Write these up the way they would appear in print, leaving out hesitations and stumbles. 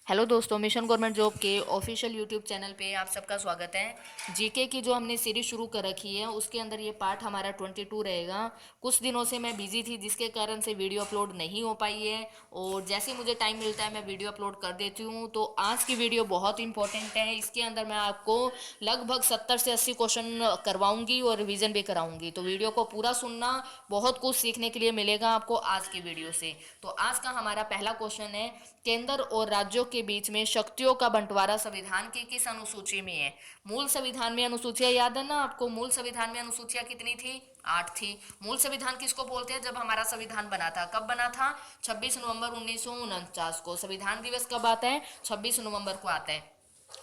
Hello दोस्तों, mission government job के official YouTube channel पे आप सबका स्वागत है। जीके की जो हमने सीरीज शुरू कर रखी है उसके अंदर ये पार्ट हमारा 22 रहेगा। कुछ दिनों से मैं बिजी थी जिसके कारण से वीडियो अपलोड नहीं हो पाई है, और जैसे ही मुझे टाइम मिलता है मैं वीडियो अपलोड कर देती हूँ। तो आज की वीडियो बहुत इंपॉर्टेंट है। इसके अंदर मैं आपको लगभग 70 से 80 क्वेश्चन करवाऊंगी और रिवीजन भी कराऊंगी। तो वीडियो को पूरा सुनना, बहुत कुछ सीखने के लिए मिलेगा आपको आज की वीडियो से। तो आज का हमारा पहला क्वेश्चन है, केंद्र और राज्यों के बीच में शक्तियों का बंटवारा संविधान की किस अनुसूची में है? मूल संविधान में अनुसूचियां याद है ना आपको? मूल संविधान में अनुसूचियां कितनी थी? 8 थी। मूल संविधान किसको बोलते हैं? जब हमारा संविधान बना था, कब बना था? 26 नवंबर 1949 को। संविधान दिवस कब आता है? 26 नवंबर को आता है।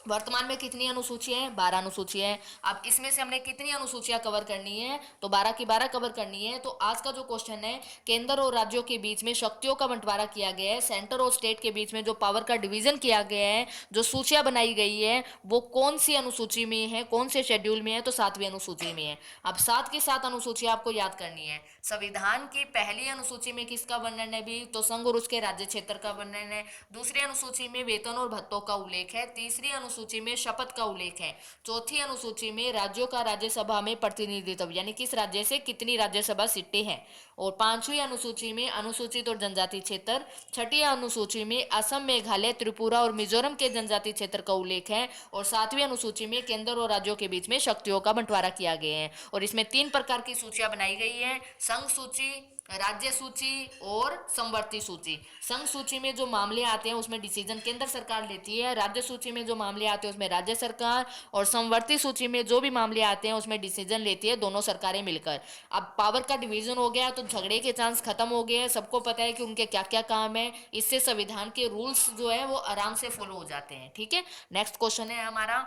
वर्तमान में कितनी अनुसूचियां हैं? 12 अनुसूचियां हैं। अब इसमें से हमने कितनी अनुसूचियां कवर करनी है? तो 12 की 12 कवर करनी है। तो आज का जो क्वेश्चन है, केंद्र और राज्यों के बीच में शक्तियों का बंटवारा किया गया है, सेंटर और स्टेट के बीच में जो पावर का डिवीजन किया गया है, जो सूचियां बनाई गई है, वो कौन सी अनुसूची में है, कौन से शेड्यूल में है? तो 7वीं अनुसूची में है। अब 7 की 7 अनुसूचियां आपको याद करनी है। संविधान की पहली अनुसूची में किसका वर्णन है भी? तो संघ और उसके राज्य क्षेत्र का वर्णन है। दूसरी अनुसूची में वेतन और भत्तों का उल्लेख है। तीसरी अनुसूची में शपथ का उल्लेख है। चौथी अनुसूची में राज्यों का राज्यसभा में प्रतिनिधित्व, यानी किस राज्य से कितनी राज्यसभा सीटें हैं। और पांचवी अनुसूची में अनुसूचित और जनजाति क्षेत्र। छठी अनुसूची में असम, मेघालय, त्रिपुरा और मिजोरम के जनजाति क्षेत्र का उल्लेख है। और सातवीं अनुसूची में केंद्र और राज्यों के बीच में शक्तियों का बंटवारा किया गया है। और इसमें 3 प्रकार की सूचियां बनाई गई है: संघ सूची, राज्य सूची और समवर्ती सूची। संघ सूची में जो मामले आते हैं उसमें डिसीजन केंद्र सरकार लेती है। राज्य सूची में जो मामले आते हैं उसमें राज्य सरकार, और समवर्ती सूची में जो भी मामले आते हैं उसमें डिसीजन लेती है दोनों सरकारें मिलकर। अब पावर का डिवीजन हो गया तो झगड़े के चांस खत्म हो गए हैं। सबको पता है कि उनके क्या क्या काम है। इससे संविधान के रूल्स जो है वो आराम से फॉलो हो जाते हैं। ठीक है, नेक्स्ट क्वेश्चन है हमारा,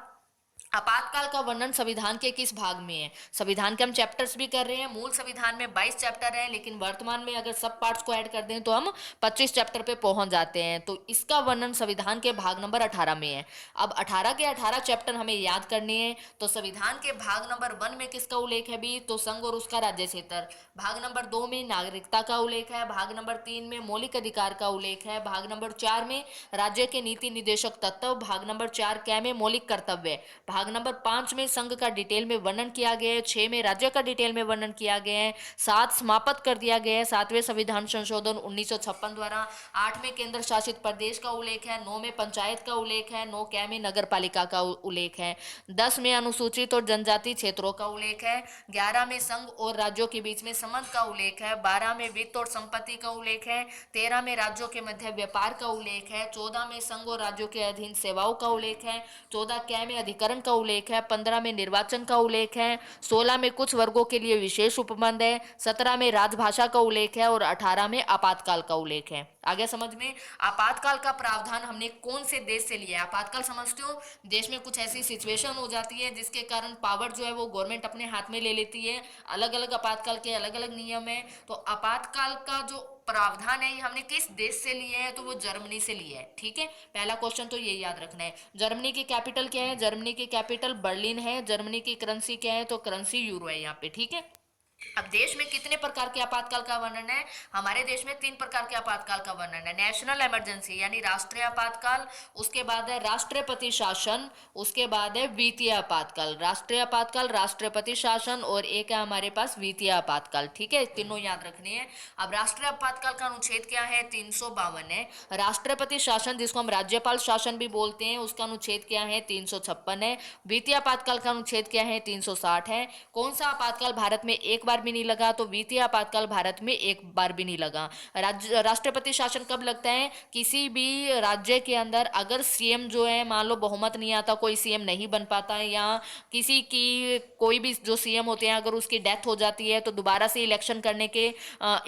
आपातकाल का वर्णन संविधान के किस भाग में है? संविधान के हम चैप्टर्स भी कर रहे हैं। मूल संविधान में 22 चैप्टर है, लेकिन वर्तमान में अगर सब पार्ट्स को ऐड कर दें तो हम 25 चैप्टर पे पहुंच जाते हैं। तो इसका वर्णन संविधान के भाग नंबर 18 में है। अब 18 के 18 चैप्टर हमें याद करने हैं। तो संविधान के भाग नंबर 1 में किसका उल्लेख है भी? तो संघ और उसका राज्य क्षेत्र। भाग नंबर 2 में नागरिकता का उल्लेख है। भाग नंबर 3 में मौलिक अधिकार का उल्लेख है। भाग नंबर 4 में राज्य के नीति निदेशक तत्व। भाग नंबर 4 कै में मौलिक कर्तव्य। भाग नंबर 5 में संघ का डिटेल में वर्णन किया गया है। 6 में राज्य का डिटेल में वर्णन किया गया है। 7 समाप्त कर दिया गया है 7वें संविधान संशोधन 1956 द्वारा। 8 में केंद्र शासित प्रदेश का उल्लेख है। 9 में पंचायत का उल्लेख है। 9 कै में नगर पालिका का उल्लेख है। 10 में अनुसूचित और जनजाति क्षेत्रों का उल्लेख है। 11 में संघ और राज्यों के बीच में संबंध का उल्लेख है। 12 में वित्त और संपत्ति का उल्लेख है। 13 में राज्यों के मध्य व्यापार का उल्लेख है। 14 में संघ और राज्यों के अधीन सेवाओं का उल्लेख है। 14 कै में अधिकरण का उल्लेख है। 15 में निर्वाचन का उल्लेख है। 16 में कुछ वर्गों के लिए विशेष उपबंध है। 17 में राजभाषा का उल्लेख है। और 18 में आपातकाल का उल्लेख है। आगे समझ में, आपातकाल का प्रावधान हमने कौन से देश से लिया है? आपातकाल समझते हो? देश में कुछ ऐसी सिचुएशन हो जाती है जिसके कारण पावर जो है वो गवर्नमेंट अपने हाथ में ले लेती है। अलग अलग आपातकाल के अलग अलग नियम है। तो आपातकाल का जो प्रावधान है ये हमने किस देश से लिए है? तो वो जर्मनी से लिया है। ठीक है, पहला क्वेश्चन तो ये याद रखना है। जर्मनी की कैपिटल क्या है? जर्मनी की कैपिटल बर्लिन है। जर्मनी की करेंसी क्या है? तो करेंसी यूरो है यहाँ पे। ठीक है, अब देश में कितने प्रकार के आपातकाल का वर्णन है? हमारे देश में 3 प्रकार के आपातकाल का वर्णन है। नेशनल इमरजेंसी यानी राष्ट्रीय आपातकाल, उसके बाद है राष्ट्रपति शासन, उसके बाद है वित्तीय आपातकाल। राष्ट्रीय आपातकाल, राष्ट्रपति शासन, और एक है हमारे पास वित्तीय आपातकाल। ठीक है, तीनों याद रखने हैं। अब राष्ट्रीय आपातकाल का अनुच्छेद क्या है? 352 है। राष्ट्रपति शासन जिसको हम राज्यपाल शासन भी बोलते हैं उसका अनुच्छेद क्या है? 356 है। वित्तीय आपातकाल का अनुच्छेद क्या है? 360 है। कौन सा आपातकाल भारत में एक बार भी नहीं लगा? तो वित्तीय आपातकाल भारत में एक बार भी नहीं लगा। राष्ट्रपति शासन कब लगता है? किसी भी राज्य के अंदर अगर सीएम जो है, मान लो बहुमत नहीं आता, कोई सीएम नहीं बन पाता है, या किसी की कोई भी जो सीएम होते हैं अगर उसकी डेथ हो जाती है तो दोबारा से इलेक्शन करने के,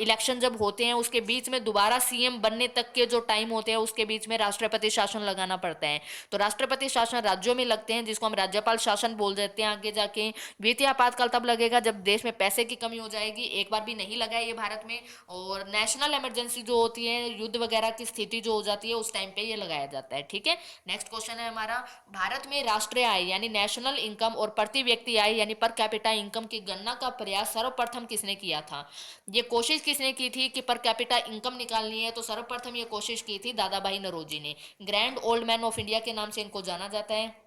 इलेक्शन जब होते हैं उसके बीच में दोबारा सीएम बनने तक के जो टाइम होते हैं उसके बीच में राष्ट्रपति शासन लगाना पड़ता है। तो राष्ट्रपति शासन राज्यों में लगते हैं जिसको हम राज्यपाल शासन बोल देते हैं आगे जाके। वित्तीय आपातकाल तब लगेगा जब देश में पैसे की कमी हो जाएगी, एक बार भी नहीं लगा है ये भारत में। और नेशनल इमरजेंसी जो होती है, युद्ध वगैरह की स्थिति जो हो जाती है, उस टाइम पे ये लगाया जाता है। ठीक है, नेक्स्ट क्वेश्चन है हमारा, भारत में राष्ट्रीय आय यानी नेशनल इनकम और प्रति व्यक्ति आय यानी पर कैपिटा इनकम की गणना का प्रयास सर्वप्रथम किसने किया था? ये कोशिश किसने की थी कि पर कैपिटा इनकम निकालनी है? तो सर्वप्रथम ये कोशिश की थी दादा भाई नौरोजी ने। Grand old man of India के नाम से इनको जाना जाता है।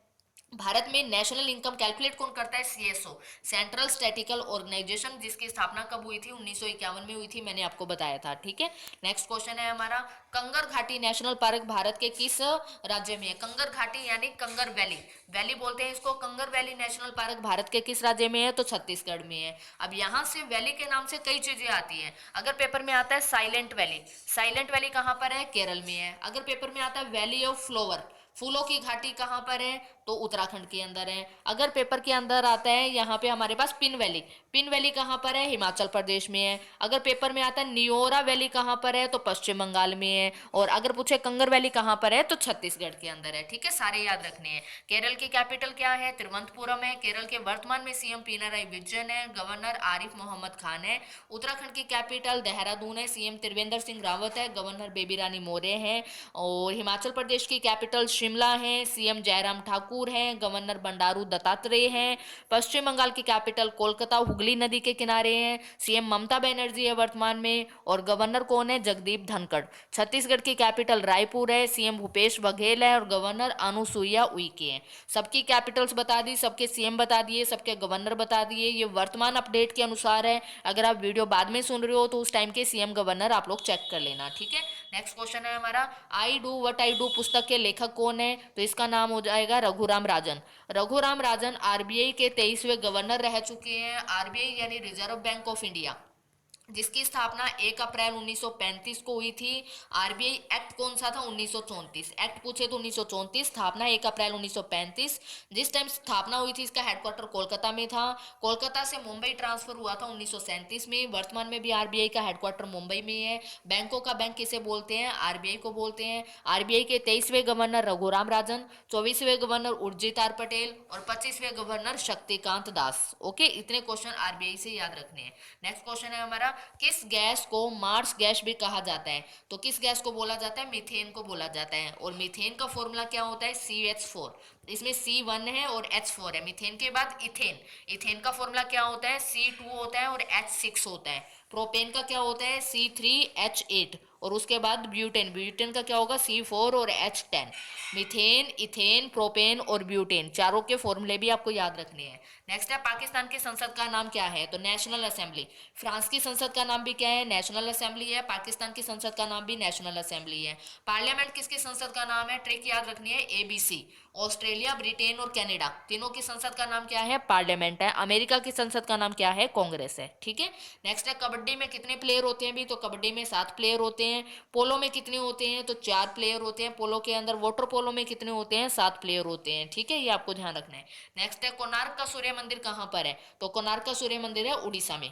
भारत में नेशनल इनकम कैलकुलेट कौन करता है? सीएसओ, सेंट्रल स्टैटिकल ऑर्गेनाइजेशन, जिसकी स्थापना कब हुई थी? 1951 में हुई थी, मैंने आपको बताया था। ठीक है, नेक्स्ट क्वेश्चन है हमारा, कंगर घाटी नेशनल पार्क भारत के किस राज्य में है? कंगर घाटी यानी कंगर वैली, वैली बोलते हैं इसको। Kanger valley national park Bharat के किस राज्य में है? तो छत्तीसगढ़ में है। अब यहाँ से वैली के नाम से कई चीजें आती हैं। अगर पेपर में आता है साइलेंट वैली, साइलेंट वैली कहाँ पर है? केरल में है। अगर पेपर में आता है वैली ऑफ फ्लोवर, फूलों की घाटी, कहाँ पर है? तो उत्तराखंड के अंदर है। अगर पेपर के अंदर आता है यहाँ पे हमारे पास पिन वैली, पिन वैली कहाँ पर है? हिमाचल प्रदेश में है। अगर पेपर में आता है नियोरा वैली कहाँ पर है? तो पश्चिम बंगाल में है। और अगर पूछे कंगर वैली कहाँ पर है? तो छत्तीसगढ़ के अंदर है। ठीक है, सारे याद रखने हैं। केरल की कैपिटल क्या है? तिरुवनंतपुरम है। केरल के वर्तमान में सीएम पिनाराई विजयन है। गवर्नर आरिफ मोहम्मद खान है। उत्तराखंड की कैपिटल देहरादून है। सीएम त्रिवेंद्र सिंह रावत है। गवर्नर बेबी रानी मौर्य है। और हिमाचल प्रदेश की कैपिटल शिमला है। सीएम जयराम ठाकुर हैं। गवर्नर बंडारू दत्तात्रेय हैं। पश्चिम बंगाल की कैपिटल कोलकाता हुगली नदी के किनारे हैं। सीएम ममता बनर्जी है वर्तमान में। और गवर्नर कौन है? जगदीप धनखड़। छत्तीसगढ़ की कैपिटल रायपुर है। सीएम भूपेश बघेल है। और गवर्नर अनुसुईया उइके हैं। सबकी कैपिटल्स बता दी, सबके सीएम बता दिए, सबके गवर्नर बता दिए। ये वर्तमान अपडेट के अनुसार है। अगर आप वीडियो बाद में सुन रहे हो तो उस टाइम के सीएम गवर्नर आप लोग चेक कर लेना। ठीक है, नेक्स्ट क्वेश्चन है हमारा, I do what I do पुस्तक के लेखक कौन है? तो इसका नाम हो जाएगा रघुराम राजन। रघुराम राजन आरबीआई के 23वें गवर्नर रह चुके हैं। आरबीआई यानी रिजर्व बैंक ऑफ इंडिया, जिसकी स्थापना 1 अप्रैल 1935 को हुई थी। आरबीआई एक्ट कौन सा था? 1934। एक्ट पूछे तो 1934, स्थापना 1 अप्रैल 1935। जिस टाइम स्थापना हुई थी इसका हेडक्वार्टर कोलकाता में था। कोलकाता से मुंबई ट्रांसफर हुआ था 1937 में। वर्तमान में भी आरबीआई का हेडक्वार्टर मुंबई में है। बैंकों का बैंक किसे बोलते हैं? आरबीआई को बोलते हैं। आरबीआई के 23वें गवर्नर रघुराम राजन, 24वें गवर्नर उर्जित आर पटेल और 25वें गवर्नर शक्तिकांत दास। ओके, इतने क्वेश्चन आरबीआई से याद रखने हैं। नेक्स्ट क्वेश्चन है हमारा, किस गैस को मार्स गैस भी कहा जाता है? तो किस गैस को बोला जाता है? मीथेन को बोला जाता है। और मीथेन का फॉर्मूला क्या होता है? CH4। इसमें C1 है और H4 है। मीथेन के बाद इथेन, इथेन का फॉर्मूला क्या होता है? C2 होता है और H6 होता है। प्रोपेन का क्या होता है? C3H8। और उसके बाद ब्यूटेन, ब्यूटेन का क्या होगा? C4 और H10। मीथेन, इथेन, प्रोपेन और ब्यूटेन, चारों के फॉर्मूले भी आपको याद रखने हैं। नेक्स्ट है, पाकिस्तान की संसद का नाम क्या है? तो नेशनल असेंबली। फ्रांस की संसद का नाम भी क्या है? नेशनल असेंबली है। पाकिस्तान की संसद का नाम भी नेशनल असेंबली है। पार्लियामेंट किसकी संसद का नाम है? ट्रिक याद रखनी है, ABC। ऑस्ट्रेलिया, ब्रिटेन और कनाडा, तीनों की संसद का नाम क्या है? पार्लियामेंट है। अमेरिका की संसद का नाम क्या है? कांग्रेस है। ठीक है, नेक्स्ट है, कबड्डी में कितने प्लेयर होते हैं भी? तो कबड्डी में 7 प्लेयर होते हैं। पोलो में कितने होते हैं? तो 4 प्लेयर होते हैं। पोलो के अंदर वाटर पोलो में कितने होते हैं? 7 प्लेयर होते हैं। ठीक है, ये आपको ध्यान रखना है। नेक्स्ट है, कोणार्क का सूर्य मंदिर कहाँ पर है? तो कोणार्क का सूर्य मंदिर है उड़ीसा में।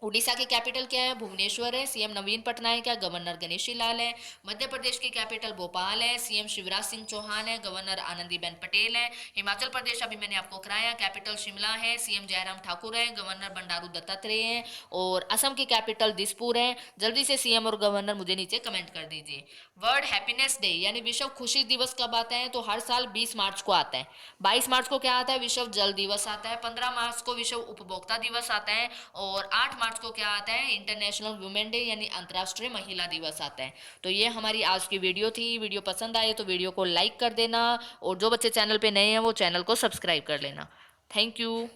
उड़ीसा की कैपिटल क्या है? भुवनेश्वर है। सीएम नवीन पटनायक है। गवर्नर गणेशी लाल है। मध्य प्रदेश की कैपिटल भोपाल है। सीएम शिवराज सिंह चौहान है। गवर्नर आनंदीबेन पटेल है। हिमाचल प्रदेश अभी मैंने आपको कराया, कैपिटल शिमला है। सीएम जयराम ठाकुर है। गवर्नर बंडारू दत्तात्रेय है। और असम की कैपिटल दिसपुर है। जल्दी से सीएम और गवर्नर मुझे नीचे कमेंट कर दीजिए। वर्ल्ड हैप्पीनेस डे यानी विश्व खुशी दिवस कब आता है? तो हर साल 20 मार्च को आता है। 22 मार्च को क्या आता है? विश्व जल दिवस आता है। 15 मार्च को विश्व उपभोक्ता दिवस आता है। और 8 मार्च को क्या आता है? इंटरनेशनल वुमेन डे यानी अंतर्राष्ट्रीय महिला दिवस आता है। तो ये हमारी आज की वीडियो थी। वीडियो पसंद आए तो वीडियो को लाइक कर देना, और जो बच्चे चैनल पे नए हैं वो चैनल को सब्सक्राइब कर लेना। Thank you.